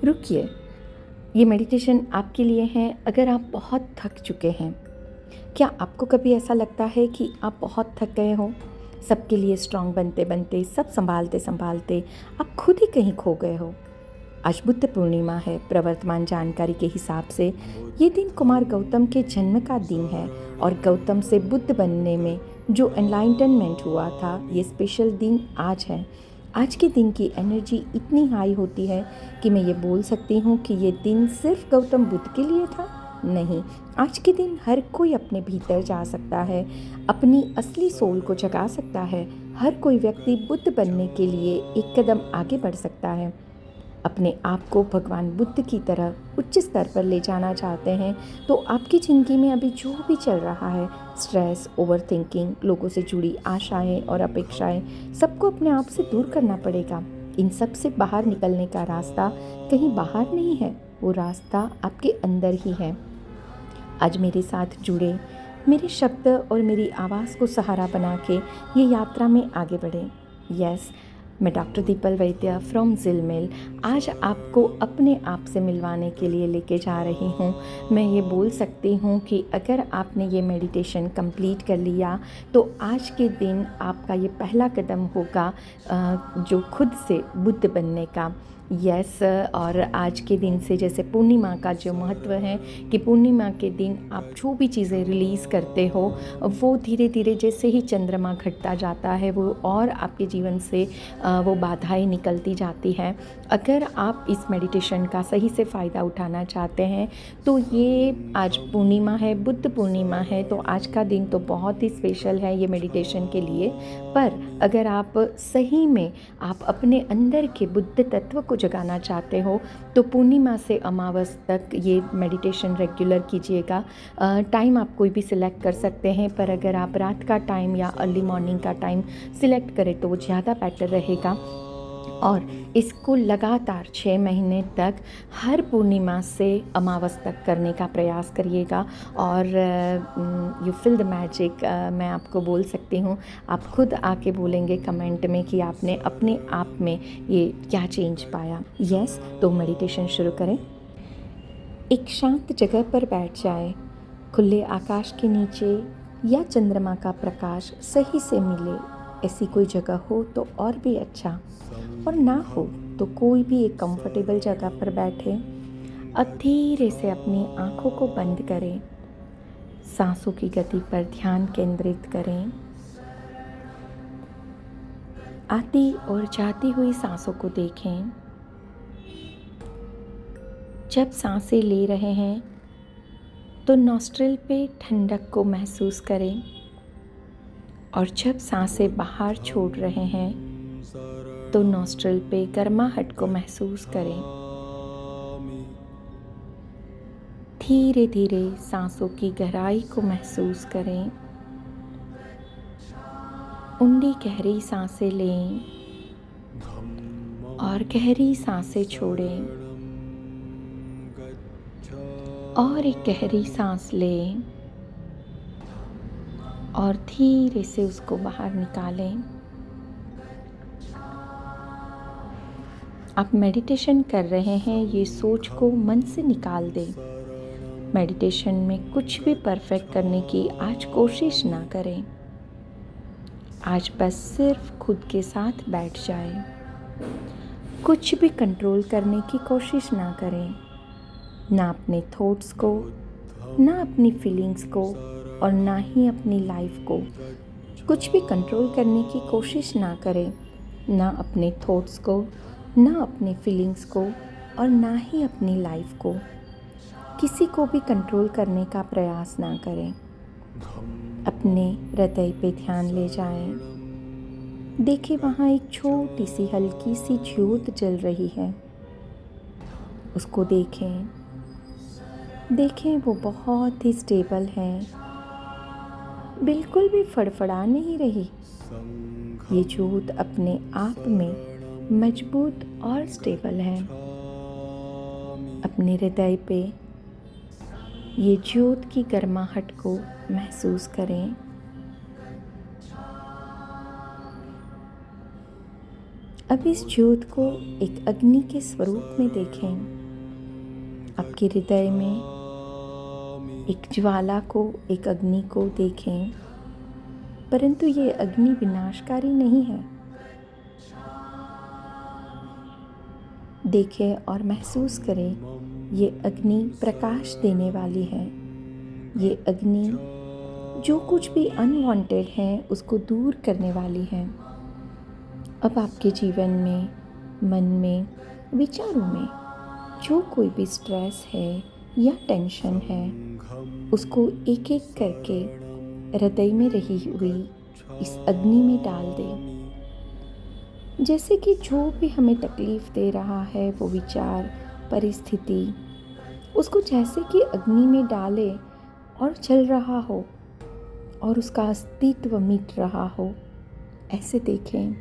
रुकिए, ये मेडिटेशन आपके लिए है अगर आप बहुत थक चुके हैं। क्या आपको कभी ऐसा लगता है कि आप बहुत थक गए हो? सबके लिए स्ट्रॉन्ग बनते-बनते, सब सँभालते-सँभालते आप खुद ही कहीं खो गए हो। आज बुद्ध पूर्णिमा है। प्रवर्तमान जानकारी के हिसाब से ये दिन कुमार गौतम के जन्म का दिन है और गौतम से बुद्ध बनने में जो एनलाइटनमेंट हुआ था, ये स्पेशल दिन आज है। आज के दिन की एनर्जी इतनी हाई होती है कि मैं ये बोल सकती हूँ कि ये दिन सिर्फ गौतम बुद्ध के लिए था। नहीं, आज के दिन हर कोई अपने भीतर जा सकता है, अपनी असली सोल को जगा सकता है। हर कोई व्यक्ति बुद्ध बनने के लिए एक कदम आगे बढ़ सकता है। अपने आप को भगवान बुद्ध की तरह उच्च स्तर पर ले जाना चाहते हैं तो आपकी ज़िंदगी में अभी जो भी चल रहा है, स्ट्रेस, ओवरथिंकिंग, लोगों से जुड़ी आशाएं और अपेक्षाएं, सबको अपने आप से दूर करना पड़ेगा। इन सब से बाहर निकलने का रास्ता कहीं बाहर नहीं है, वो रास्ता आपके अंदर ही है। आज मेरे साथ जुड़े, मेरे शब्द और मेरी आवाज़ को सहारा बना के ये यात्रा में आगे बढ़े। यस, मैं डॉक्टर दीपल वैद्य फ्रॉम झिलमिल आज आपको अपने आप से मिलवाने के लिए लेके जा रही हूँ। मैं ये बोल सकती हूँ कि अगर आपने ये मेडिटेशन कंप्लीट कर लिया तो आज के दिन आपका ये पहला कदम होगा जो खुद से बुद्ध बनने का। यस, और आज के दिन से जैसे पूर्णिमा का जो महत्व है कि पूर्णिमा के दिन आप जो भी चीज़ें रिलीज़ करते हो वो धीरे धीरे जैसे ही चंद्रमा घटता जाता है वो और आपके जीवन से वो बाधाएं निकलती जाती हैं। अगर आप इस मेडिटेशन का सही से फ़ायदा उठाना चाहते हैं तो ये आज पूर्णिमा है, बुद्ध पूर्णिमा है, तो आज का दिन तो बहुत ही स्पेशल है ये मेडिटेशन के लिए। पर अगर आप सही में आप अपने अंदर के बुद्ध तत्व को जगाना चाहते हो तो पूर्णिमा से अमावस तक ये मेडिटेशन रेगुलर कीजिएगा। टाइम आप कोई भी सिलेक्ट कर सकते हैं, पर अगर आप रात का टाइम या अर्ली मॉर्निंग का टाइम सिलेक्ट करें तो वो ज़्यादा बेटर रहेगा। और इसको लगातार 6 महीने तक हर पूर्णिमा से अमावस तक करने का प्रयास करिएगा और यू फील द मैजिक। मैं आपको बोल सकती हूँ, आप खुद आके बोलेंगे कमेंट में कि आपने अपने आप में ये क्या चेंज पाया। यस, तो मेडिटेशन शुरू करें। एक शांत जगह पर बैठ जाए, खुले आकाश के नीचे या चंद्रमा का प्रकाश सही से मिले ऐसी कोई जगह हो तो और भी अच्छा, और ना हो तो कोई भी एक कंफर्टेबल जगह पर बैठे। अब धीरे से अपनी आँखों को बंद करें, सांसों की गति पर ध्यान केंद्रित करें। आती और जाती हुई सांसों को देखें। जब सांसें ले रहे हैं तो नॉस्ट्रिल पे ठंडक को महसूस करें और जब सांसें बाहर छोड़ रहे हैं तो नॉस्ट्रिल पे गर्माहट को महसूस करें। धीरे धीरे सांसों की गहराई को महसूस करें। ऊंडी गहरी सांसें लें और गहरी सांसें छोड़ें और एक गहरी सांस लें और धीरे से उसको बाहर निकालें। आप मेडिटेशन कर रहे हैं, ये सोच को मन से निकाल दें। मेडिटेशन में कुछ भी परफेक्ट करने की आज कोशिश ना करें। आज बस सिर्फ खुद के साथ बैठ जाएं। कुछ भी कंट्रोल करने की कोशिश ना करें, ना अपने थॉट्स को, ना अपनी फीलिंग्स को और ना ही अपनी लाइफ को। कुछ भी कंट्रोल करने की कोशिश ना करें, ना अपने थॉट्स को, ना अपने फीलिंग्स को और ना ही अपनी लाइफ को। किसी को भी कंट्रोल करने का प्रयास ना करें। अपने हृदय पे ध्यान ले जाएं। देखें वहाँ एक छोटी सी हल्की सी ज्योत जल रही है, उसको देखें। देखें वो बहुत ही स्टेबल है, बिल्कुल भी फड़फड़ा नहीं रही। ये ज्योत अपने आप में मजबूत और स्टेबल है। अपने हृदय पे ये ज्योत की गर्माहट को महसूस करें। अब इस ज्योत को एक अग्नि के स्वरूप में देखें। आपके हृदय में एक ज्वाला को, एक अग्नि को देखें, परंतु ये अग्नि विनाशकारी नहीं है। देखें और महसूस करें, ये अग्नि प्रकाश देने वाली है। ये अग्नि जो कुछ भी अनवांटेड है उसको दूर करने वाली है। अब आपके जीवन में, मन में, विचारों में जो कोई भी स्ट्रेस है या टेंशन है, उसको एक एक करके हृदय में रही हुई इस अग्नि में डाल दें। जैसे कि जो भी हमें तकलीफ़ दे रहा है वो विचार, परिस्थिति, उसको जैसे कि अग्नि में डाले और जल रहा हो और उसका अस्तित्व मिट रहा हो, ऐसे देखें।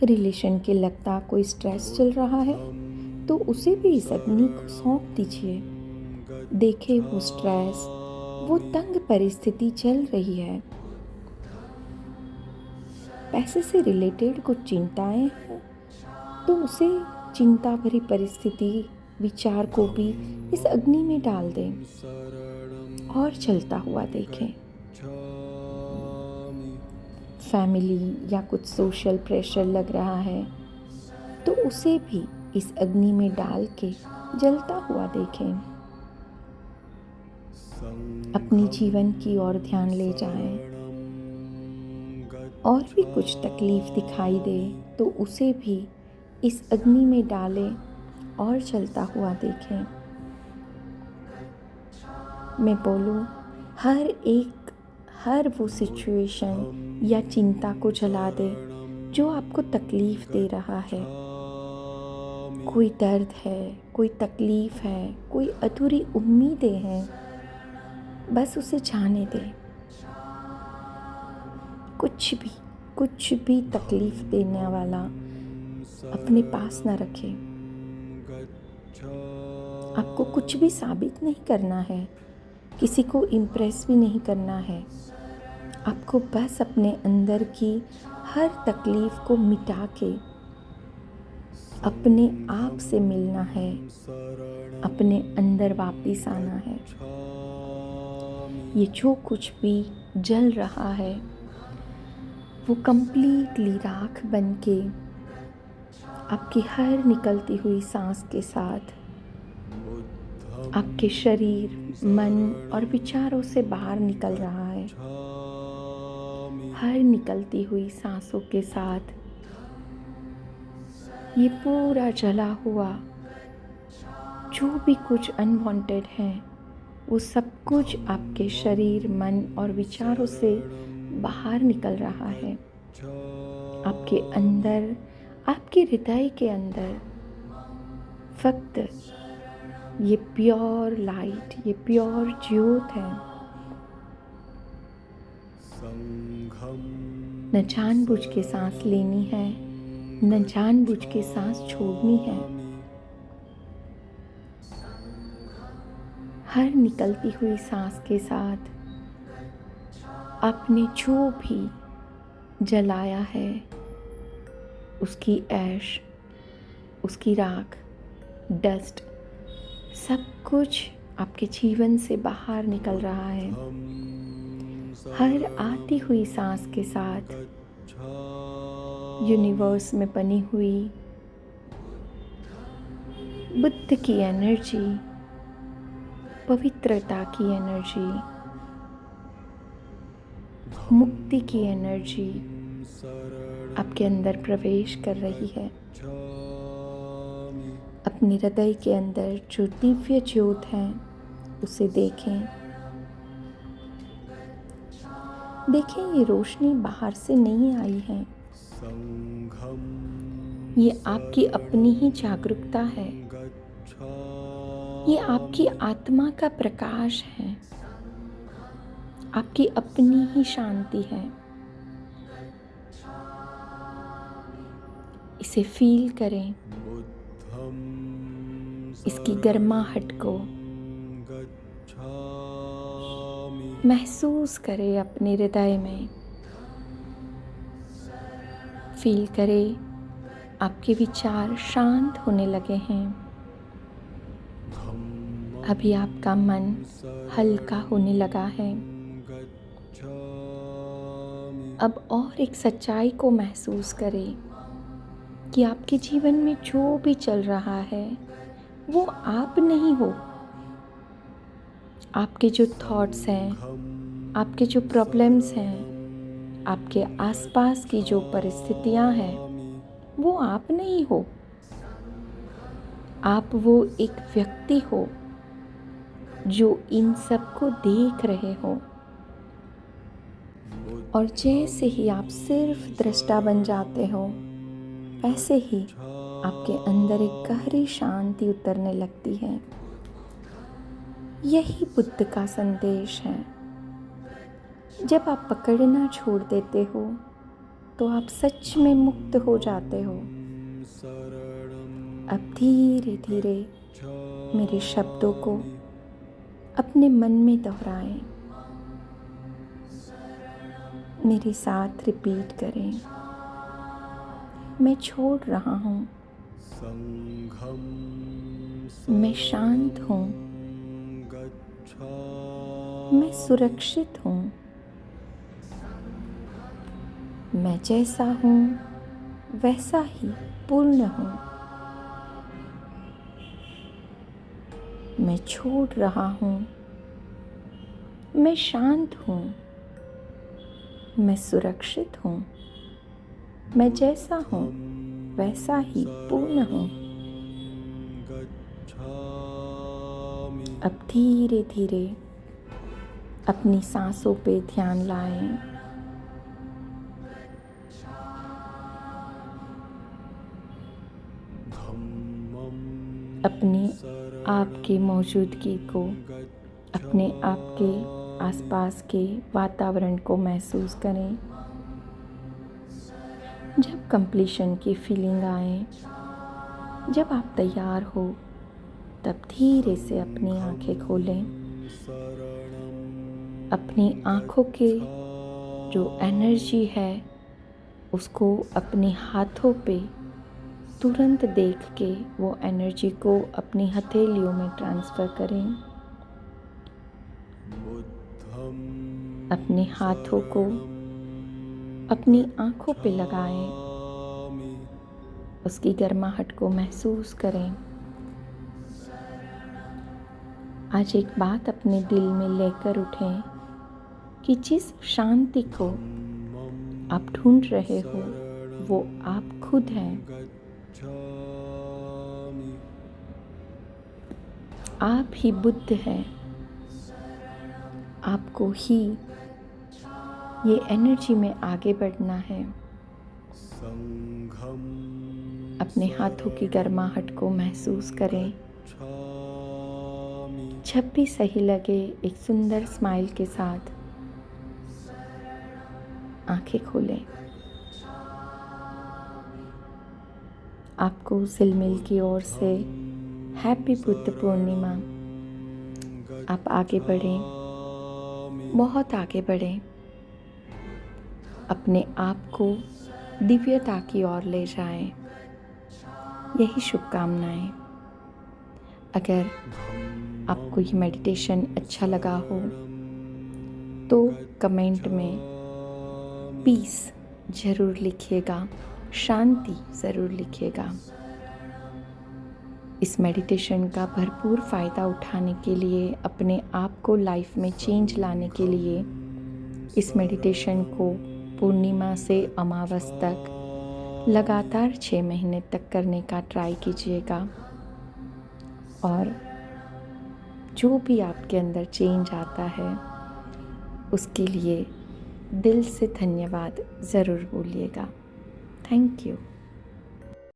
रिलेशन के लगता कोई स्ट्रेस चल रहा है तो उसे भी इस अग्नि को सौंप दीजिए। देखें वो स्ट्रेस, वो तंग परिस्थिति चल रही है, पैसे से रिलेटेड कुछ चिंताएं हैं तो उसे, चिंता भरी परिस्थिति, विचार को भी इस अग्नि में डाल दें और चलता हुआ देखें। फैमिली या कुछ सोशल प्रेशर लग रहा है तो उसे भी इस अग्नि में डाल के जलता हुआ देखें। अपनी जीवन की ओर ध्यान ले जाएं। और भी कुछ तकलीफ़ दिखाई दे तो उसे भी इस अग्नि में डालें और चलता हुआ देखें। मैं बोलूँ, हर वो सिचुएशन या चिंता को जला दे जो आपको तकलीफ़ दे रहा है। कोई दर्द है, कोई तकलीफ़ है, कोई अधूरी उम्मीदें हैं, बस उसे जाने दें। कुछ भी तकलीफ़ देने वाला अपने पास ना रखें। आपको कुछ भी साबित नहीं करना है, किसी को इम्प्रेस भी नहीं करना है। आपको बस अपने अंदर की हर तकलीफ़ को मिटा के अपने आप से मिलना है, अपने अंदर वापस आना है। ये जो कुछ भी जल रहा है वो कंप्लीटली राख बन के आपकी हर निकलती हुई सांस के साथ आपके शरीर, मन और विचारों से बाहर निकल रहा है। हर निकलती हुई सांसों के साथ ये पूरा जला हुआ जो भी कुछ अनवांटेड है वो सब कुछ आपके शरीर, मन और विचारों से बाहर निकल रहा है। आपके अंदर, आपके हृदय के अंदर फक्त ये प्योर लाइट, ये प्योर ज्योत है। न जानबूझ के सांस लेनी है, न जानबूझ के सांस छोड़नी है। हर निकलती हुई सांस के साथ आपने जो भी जलाया है उसकी ऐश, उसकी राख, डस्ट, सब कुछ आपके जीवन से बाहर निकल रहा है। हर आती हुई सांस के साथ यूनिवर्स में बनी हुई बुद्ध की एनर्जी, पवित्रता की एनर्जी, मुक्ति की एनर्जी आपके अंदर प्रवेश कर रही है। अपने हृदय के अंदर जो दिव्य ज्योत है उसे देखें। देखें, ये रोशनी बाहर से नहीं आई है, ये आपकी अपनी ही जागरूकता है, ये आपकी आत्मा का प्रकाश है, आपकी अपनी ही शांति है। इसे फील करें, इसकी गर्माहट को महसूस करें अपने हृदय में। फील करें आपके विचार शांत होने लगे हैं। अभी आपका मन हल्का होने लगा है। अब और एक सच्चाई को महसूस करें कि आपके जीवन में जो भी चल रहा है वो आप नहीं हो। आपके जो थॉट्स हैं, आपके जो प्रॉब्लम्स हैं, आपके आसपास की जो परिस्थितियां हैं, वो आप नहीं हो। आप वो एक व्यक्ति हो जो इन सब को देख रहे हो। और जैसे ही आप सिर्फ दृष्टा बन जाते हो, वैसे ही आपके अंदर एक गहरी शांति उतरने लगती है। यही बुद्ध का संदेश है। जब आप पकड़ना छोड़ देते हो तो आप सच में मुक्त हो जाते हो। अब धीरे धीरे मेरे शब्दों को अपने मन में दोहराएं। मेरे साथ रिपीट करें। मैं छोड़ रहा हूँ। मैं शांत हूँ। मैं सुरक्षित हूँ। मैं जैसा हूँ वैसा ही पूर्ण हूँ। मैं छोड़ रहा हूँ। मैं शांत हूँ। मैं सुरक्षित हूँ। मैं जैसा हूँ वैसा ही पूर्ण हूँ। अब धीरे धीरे अपनी सांसों पे ध्यान लाएं। अपने आप की मौजूदगी को, अपने आप के आसपास के वातावरण को महसूस करें। जब कंप्लीशन की फीलिंग आए, जब आप तैयार हो, तब धीरे से अपनी आंखें खोलें। अपनी आंखों के जो एनर्जी है उसको अपने हाथों पे तुरंत देख के वो एनर्जी को अपनी हथेलियों में ट्रांसफ़र करें। अपने हाथों को अपनी आंखों पे लगाएं। उसकी गर्माहट को महसूस करें। आज एक बात अपने दिल में लेकर उठें कि जिस शांति को आप ढूंढ रहे हो वो आप खुद हैं। आप ही बुद्ध हैं। आपको ही ये एनर्जी में आगे बढ़ना है। अपने हाथों की गर्माहट को महसूस करें। जब भी सही लगे एक सुंदर स्माइल के साथ आंखें खोलें। आपको सिलमिल की ओर से हैप्पी बुद्ध पूर्णिमा। आप आगे बढ़ें, बहुत आगे बढ़ें। अपने आप को दिव्यता की ओर ले जाएं। यही शुभकामनाएं। अगर आपको ये मेडिटेशन अच्छा लगा हो तो कमेंट में पीस ज़रूर लिखिएगा, शांति ज़रूर लिखिएगा। इस मेडिटेशन का भरपूर फ़ायदा उठाने के लिए, अपने आप को लाइफ में चेंज लाने के लिए इस मेडिटेशन को पूर्णिमा से अमावस तक लगातार 6 महीने तक करने का ट्राई कीजिएगा। और जो भी आपके अंदर चेंज आता है उसके लिए दिल से धन्यवाद ज़रूर बोलिएगा। Thank you.